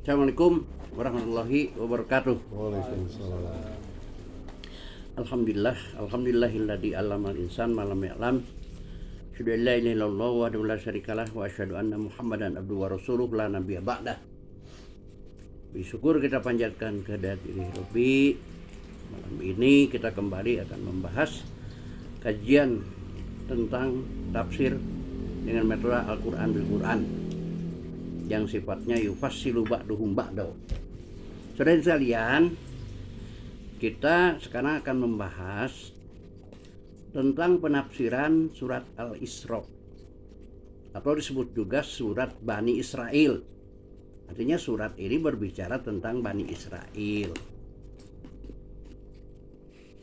Assalamualaikum warahmatullahi wabarakatuh. Waalaikumsalam. Alhamdulillahilladzi 'allamal insan ma lam ya'lam. Asyhadu an la ilaha illallah wahdahu la syarikalah wa asyhadu anna Muhammadan abduhu wa rasuluh la nabiyya ba'dah. Bersyukur kita panjatkan kehadirat ilahi Rabbi. Malam ini kita kembali akan membahas kajian tentang tafsir dengan metode Al-Qur'an bil Qur'an yang sifatnya yufassilu ba'duhum ba'daw. Saudara sekalian, kita sekarang akan membahas tentang penafsiran surat Al-Isra atau disebut juga surat Bani Israel. Artinya surat ini berbicara tentang Bani Israel.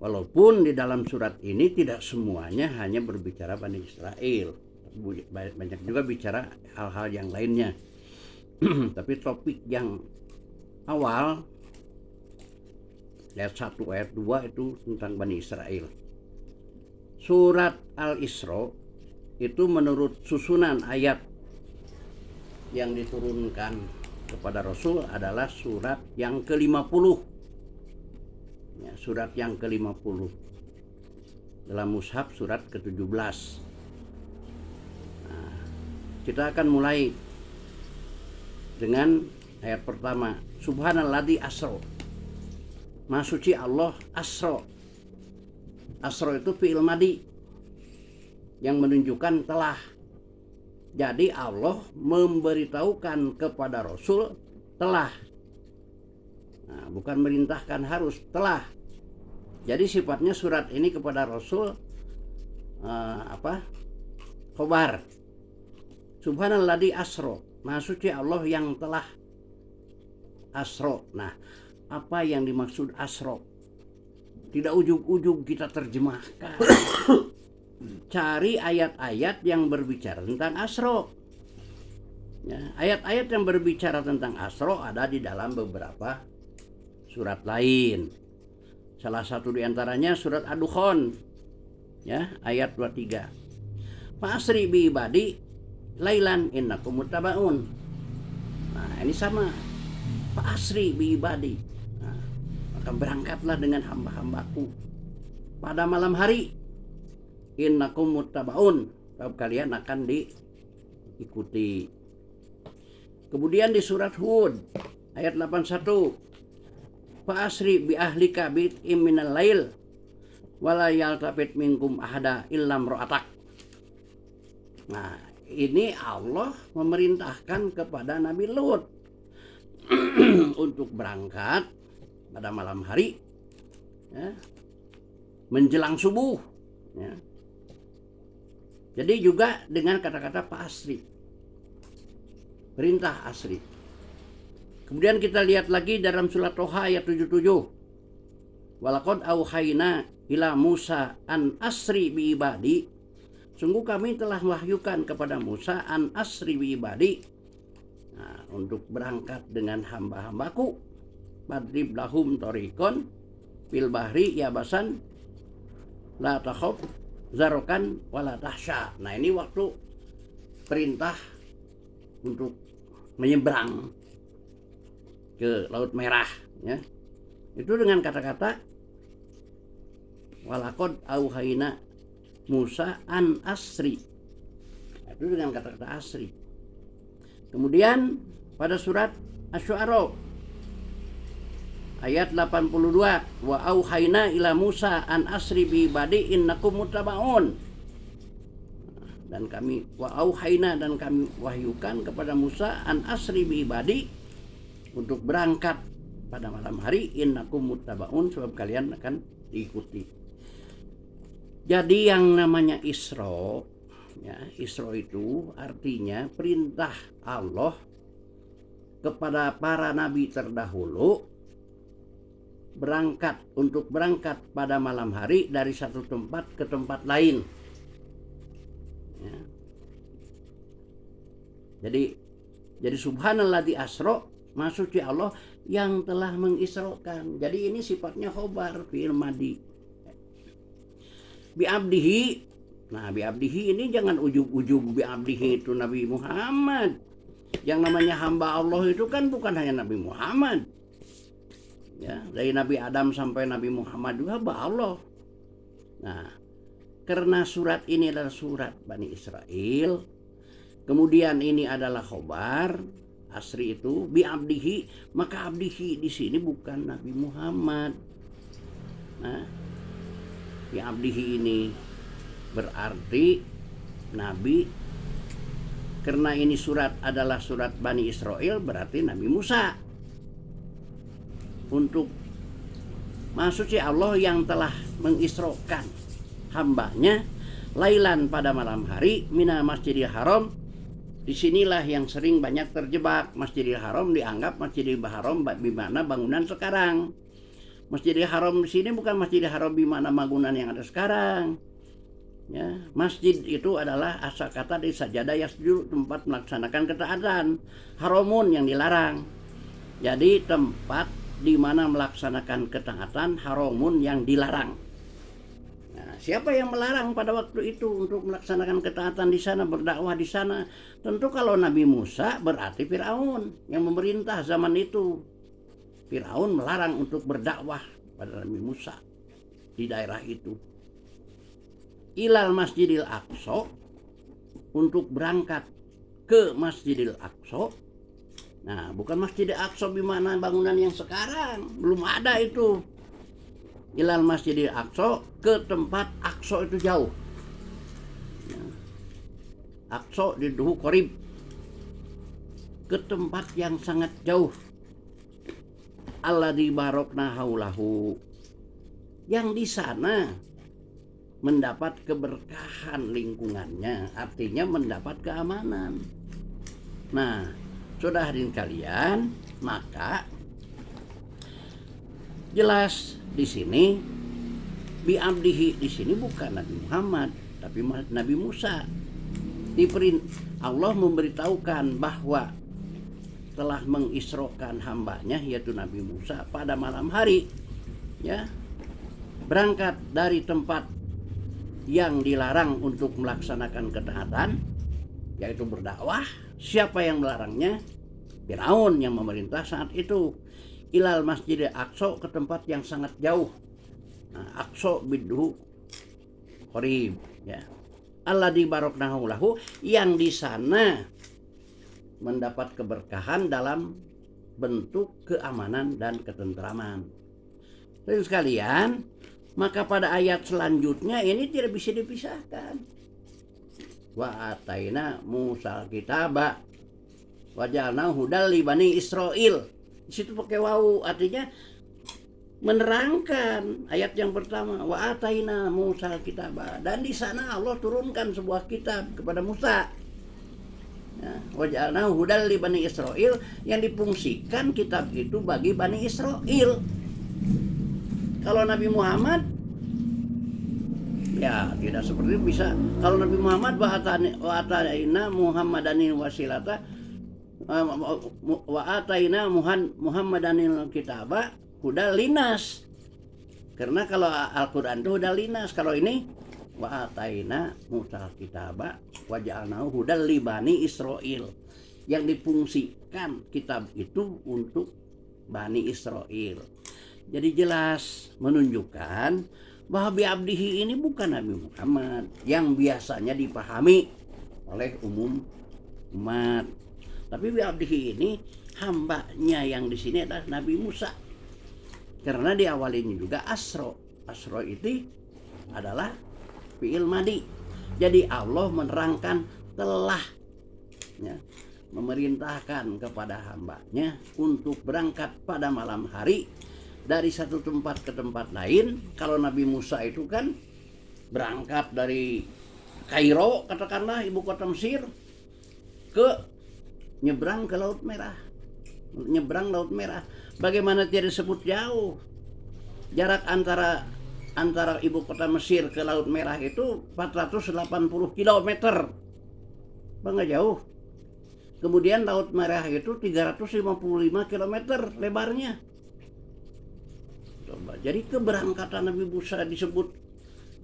Walaupun di dalam surat ini tidak semuanya hanya berbicara Bani Israel, banyak juga bicara hal-hal yang lainnya. Tapi topik yang awal ayat 1 ayat 2 itu tentang Bani Israel. Surat Al-Isra itu menurut susunan ayat yang diturunkan kepada Rasul adalah surat yang ke-50. Ya, surat yang ke-50 dalam mushaf surat ke-17. Nah, kita akan mulai dengan ayat pertama. Subhanalladzi asra. Maha suci Allah asra. Asra itu fi'il madi yang menunjukkan telah. Jadi Allah memberitahukan kepada Rasul telah. Nah, bukan merintahkan, harus, telah. Jadi sifatnya surat ini kepada Rasul khobar. Subhanalladzi asra. Maha suci Allah yang telah asra. Nah, apa yang dimaksud asra? Tidak ujug-ujug kita terjemahkan. Cari ayat-ayat yang berbicara tentang asra. Ya, ayat-ayat yang berbicara tentang asra ada di dalam beberapa surat lain. Salah satu di antaranya surat Ad-Dukhan, ya, ayat 23. Fa'asri bi ibadi lailan innakum muttabaun. Nah, ini sama. Fa'asri bi ibadi. Nah, maka berangkatlah dengan hamba-hambaku pada malam hari. Innakum muttabaun. Kalian akan diikuti. Kemudian di surat Hud ayat 81. Fa'asri bi ahlika bi'im minal lail wala yaltafit minkum ahada illam ra'atak. Nah, ini Allah memerintahkan kepada Nabi Lut untuk berangkat pada malam hari, ya, menjelang subuh, ya. Jadi juga dengan kata-kata Pak Asri, perintah asri. Kemudian kita lihat lagi dalam surat Toha ayat 77. Walaqad auhayna ila Musa an asri bi ibadi. Sungguh kami telah mewahyukan kepada Musa an asri bi ibadi. Nah, untuk berangkat dengan hamba-hambaku. Madrib lahum torikon fil bahri yabasan la takhaf zarokan wala tahsya. Nah, ini waktu perintah untuk menyeberang ke Laut Merah, ya. Itu dengan kata-kata walaqad auhayna Musa an asri. Itu dengan kata-kata asri. Kemudian pada surat Asy-Syu'ara ayat 82, wa auhayna ila Musa an asri bi ibadi innakum muttabaun. Dan kami wa auhayna, dan kami wahyukan kepada Musa an asri bi ibadi, untuk berangkat pada malam hari, innakum muttabaun, sebab kalian akan diikuti. Jadi yang namanya Isra, ya, Isra itu artinya perintah Allah kepada para nabi terdahulu untuk berangkat pada malam hari dari satu tempat ke tempat lain, ya. Jadi subhanalladzi asra, maha suci Allah yang telah mengisrokan. Jadi ini sifatnya khobar fi'il madi. Bi'abdihi. Nah, bi'abdihi ini jangan ujug-ujug bi'abdihi itu Nabi Muhammad. Yang namanya hamba Allah itu kan bukan hanya Nabi Muhammad. Ya, dari Nabi Adam sampai Nabi Muhammad juga hamba Allah. Nah, karena surat ini adalah surat Bani Israel, kemudian ini adalah khobar asri itu bi abdihi, maka abdihi di sini bukan Nabi Muhammad. Nah, bi abdihi ini berarti Nabi, karena ini surat adalah surat Bani Israel, berarti Nabi Musa. Untuk maksudnya Allah yang telah mengisrokan hambanya lailan pada malam hari mina Masjidil Haram. Disinilah yang sering banyak terjebak. Masjidil Haram dianggap Masjidil Haram bimana bangunan sekarang. Masjidil Haram di sini bukan Masjidil Haram bimana bangunan yang ada sekarang. Ya, masjid itu adalah asal kata dari sajadah yasjud, tempat melaksanakan ketaatan. Haramun yang dilarang. Jadi tempat di mana melaksanakan ketaatan, haramun yang dilarang. Nah, siapa yang melarang pada waktu itu untuk melaksanakan ketaatan di sana, berdakwah di sana? Tentu kalau Nabi Musa berarti Firaun yang memerintah zaman itu. Firaun melarang untuk berdakwah pada Nabi Musa di daerah itu. Ilal Masjidil Aqsa, untuk berangkat ke Masjidil Aqsa. Nah, bukan Masjidil Aqsa bimana bangunan yang sekarang, belum ada itu. Ilal Masjidil Aqsa, ke tempat Aqsa itu jauh. Aqsa di Duhu Qorib, ke tempat yang sangat jauh. Alladzi barokna haulahu, yang di sana mendapat keberkahan lingkungannya, artinya mendapat keamanan. Nah, saudara hadirin kalian, maka jelas di sini bi abdihi di sini bukan Nabi Muhammad, tapi Nabi Musa. Allah memberitahukan bahwa telah mengisrokan hambanya yaitu Nabi Musa pada malam hari, ya, berangkat dari tempat yang dilarang untuk melaksanakan ketaatan, yaitu berdakwah. Siapa yang melarangnya? Firaun yang memerintah saat itu. Ilal Masjidil Aqsa, ke tempat yang sangat jauh. Nah, Aqsa bidhu Qorib, ya. Alladzi baroknahu lahu, yang di sana mendapat keberkahan dalam bentuk keamanan dan ketentraman. Terus sekalian, maka pada ayat selanjutnya ini tidak bisa dipisahkan. Wa ataina Musa kitaba wa ja'alnahu hudal li bani Israil. Di situ pakai wawu, artinya menerangkan. Ayat yang pertama, wa ataina Musa kitaba, dan di sana Allah turunkan sebuah kitab kepada Musa. Ya, wa ja'alnahu hudal li bani Israil, yang difungsikan kitab itu bagi Bani Israil. Kalau Nabi Muhammad, ya tidak seperti itu bisa. Kalau Nabi Muhammad wa ataina Muhammadanil wasilata wa ataina Muhammadanil kitaba hudal linas. Karena kalau Al-Qur'an itu hudal linas, kalau ini wa ataina Musa kitaba wa ja'alnahu hudal li bani Israil, yang difungsikan kitab itu untuk Bani Israil. Jadi jelas menunjukkan bahwa bi abdihi ini bukan Nabi Muhammad yang biasanya dipahami oleh umum umat. Tapi bi abdihi ini hambanya yang di sini adalah Nabi Musa. Karena diawalinya juga asro. Asro itu adalah fi'il madi. Jadi Allah menerangkan telah, ya, memerintahkan kepada hambanya untuk berangkat pada malam hari dari satu tempat ke tempat lain. Kalau Nabi Musa itu kan berangkat dari Kairo, katakanlah ibu kota Mesir, ke nyebrang ke Laut Merah. Nyebrang Laut Merah. Bagaimana tidak disebut jauh? Jarak antara ibu kota Mesir ke Laut Merah itu 480 km. Nggak jauh. Kemudian Laut Merah itu 355 km lebarnya. Coba, jadi keberangkatan Nabi Musa disebut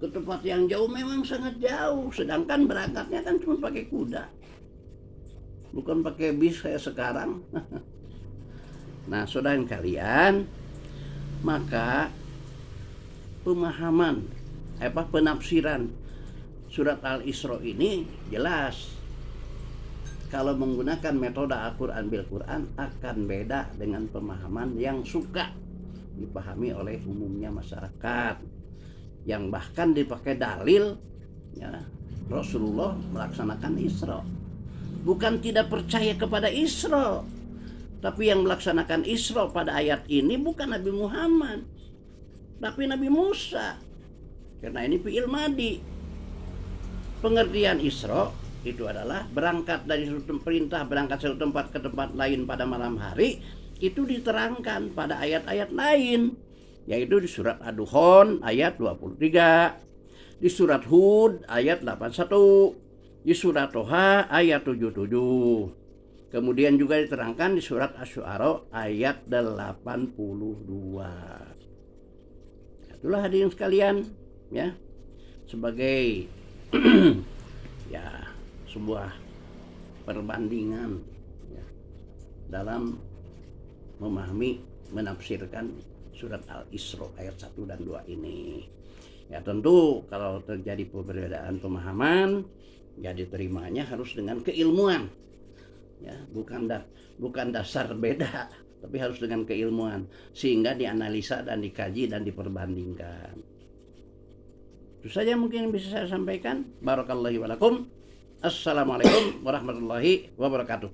ke tempat yang jauh memang sangat jauh, sedangkan berangkatnya kan cuma pakai kuda. bukan pakai bis kayak sekarang. Nah, saudara kalian, maka pemahaman penafsiran surat Al-Isra ini jelas. Kalau menggunakan metode Al-Quran bil Quran akan beda dengan pemahaman yang suka dipahami oleh umumnya masyarakat, yang bahkan dipakai dalil ya, Rasulullah melaksanakan Isra. Bukan tidak percaya kepada Isra, tapi yang melaksanakan Isra pada ayat ini bukan Nabi Muhammad, tapi Nabi Musa. Karena ini fi'il madi. Pengertian Isra itu adalah berangkat dari suatu perintah, berangkat dari tempat ke tempat lain pada malam hari. Itu diterangkan pada ayat-ayat lain, yaitu di surat Ad-Dukhan ayat 23, di surat Hud ayat 81, di surat Toha ayat 77. Kemudian juga diterangkan di surat Asy-Syu'ara ayat 82. Itulah hadirin sekalian ya, sebagai ya sebuah perbandingan ya, dalam memahami, menafsirkan surat Al-Isra ayat 1 dan 2 ini. Ya tentu kalau terjadi perbedaan pemahaman, ya diterimanya harus dengan keilmuan. Ya, bukan dasar beda, tapi harus dengan keilmuan sehingga dianalisa dan dikaji dan diperbandingkan. Itu saja mungkin yang bisa saya sampaikan. Barakallahu walakum. Assalamualaikum warahmatullahi wabarakatuh.